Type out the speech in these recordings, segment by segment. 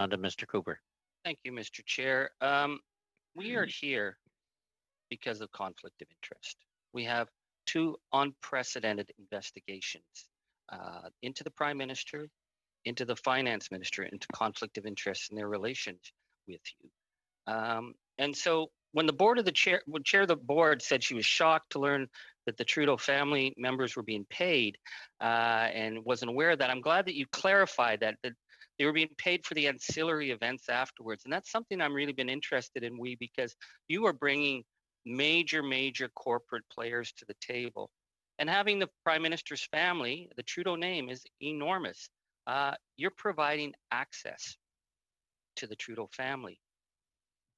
On to Mr. Cooper. Thank you, Mr. Chair. We are here because of conflict of interest. We have two unprecedented investigations into the Prime Minister, into the Finance Minister, into conflict of interest in their relations with you. And so when the board of the chair, when chair of the board said she was shocked to learn that the Trudeau family members were being paid and wasn't aware of that, I'm glad that you clarified that they were being paid for the ancillary events afterwards. And that's something I'm really been interested in, because you are bringing major corporate players to the table. And having the Prime Minister's family, the Trudeau name, is enormous. You're providing access to the Trudeau family.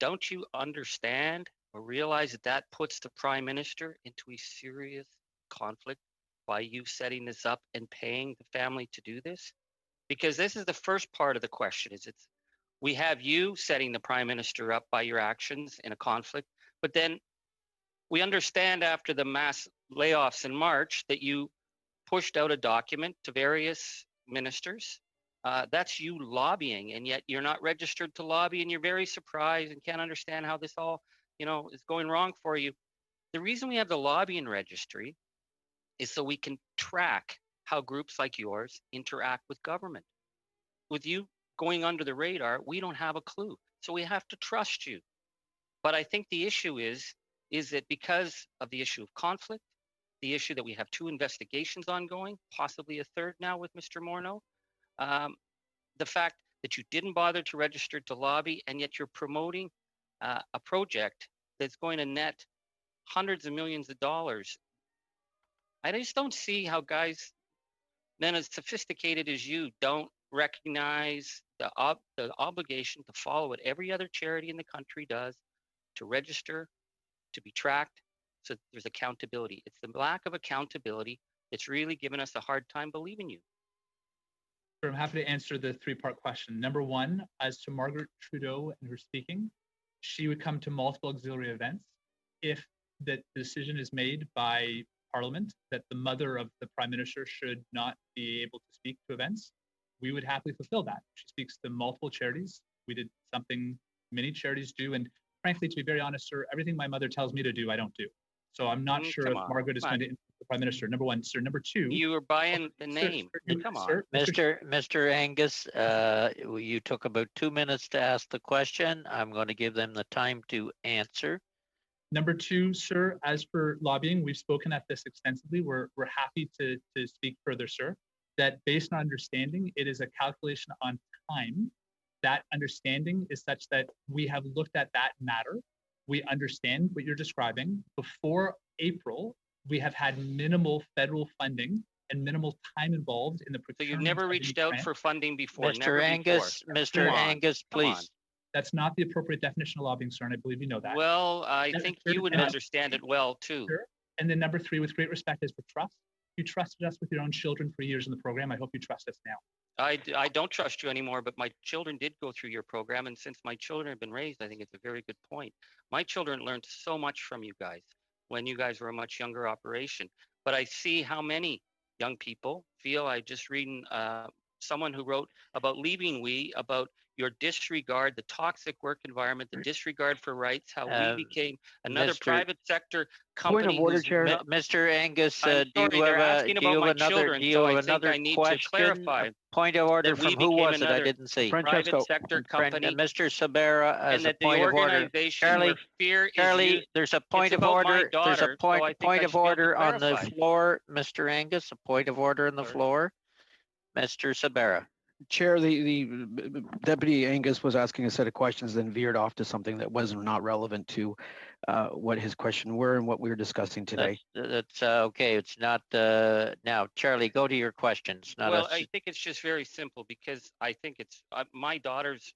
Don't you understand or realize that that puts the Prime Minister into a serious conflict by you setting this up and paying the family to do this? Because this is the first part of the question, we have you setting the Prime Minister up by your actions in a conflict, but then we understand after the mass layoffs in March that you pushed out a document to various ministers. That's you lobbying, and yet you're not registered to lobby, and you're very surprised and can't understand how this all, is going wrong for you. The reason we have the lobbying registry is so we can track how groups like yours interact with government. With you going under the radar, we don't have a clue, so we have to trust you. But I think the issue is that because of the issue of conflict, the issue that we have two investigations ongoing, possibly a third now with Mr. Morneau, the fact that you didn't bother to register to lobby, and yet you're promoting a project that's going to net hundreds of millions of dollars. I just don't see how guys then as sophisticated as you don't recognize the obligation to follow what every other charity in the country does, to register, to be tracked, so there's accountability. It's the lack of accountability that's really given us a hard time believing you. I'm happy to answer the three-part question. Number one, as to Margaret Trudeau and her speaking, she would come to multiple auxiliary events if the decision is made by Parliament that the mother of the Prime Minister should not be able to speak to events. We would happily fulfill that. She speaks to multiple charities. We did something many charities do, and frankly, to be very honest, sir, everything my mother tells me to do, I don't do. So I'm not sure if Margaret is going to influence the Prime Minister. Number one, sir. Number two, you were buying the name. Come on, sir, Mr. Angus. You took about 2 minutes to ask the question. I'm going to give them the time to answer. Number two, sir, as for lobbying, we've spoken at this extensively. We're happy to speak further, sir. That based on understanding, it is a calculation on time. That understanding is such that we have looked at that matter. We understand what you're describing. Before April, we have had minimal federal funding and minimal time involved in the procurement. So you've never reached out for funding before, Mr. Angus, Mr. Angus, please. That's not the appropriate definition of lobbying, sir, and I believe you know that. Well, I think you would understand it well, too. Sure. And then number three, with great respect, is for trust. You trusted us with your own children for years in the program. I hope you trust us now. I don't trust you anymore, but my children did go through your program, and since my children have been raised, I think it's a very good point. My children learned so much from you guys when you guys were a much younger operation. But I see how many young people feel. I just reading someone who wrote about leaving about your disregard, the toxic work environment, the disregard for rights, how we became another private sector company. Point of order, Chair. Mr. Angus, do you have another question? Point of order from who was it? I didn't see. Private sector company. Mr. Sabera, as a point of order. Charlie, there's a point of order. There's a point of order on the floor. Mr. Angus, a point of order on the floor. Mr. Sabera. Chair, the Deputy Angus was asking a set of questions, then veered off to something that was not relevant to what his question were and what we were discussing today. That's okay. It's not now. Charlie, go to your questions. Well, I think it's just very simple, because I think it's my daughters.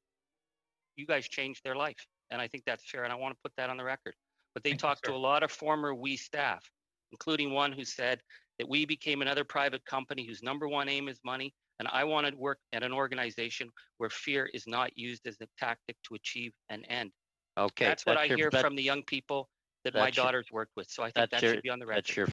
You guys changed their life, and I think that's fair, and I want to put that on the record. But they talked to a lot of former WE staff, including one who said that we became another private company whose number one aim is money. And I wanted to work at an organization where fear is not used as a tactic to achieve an end. Okay. That's what I hear from the young people that my daughters worked with. So I think that should be on the record. That's your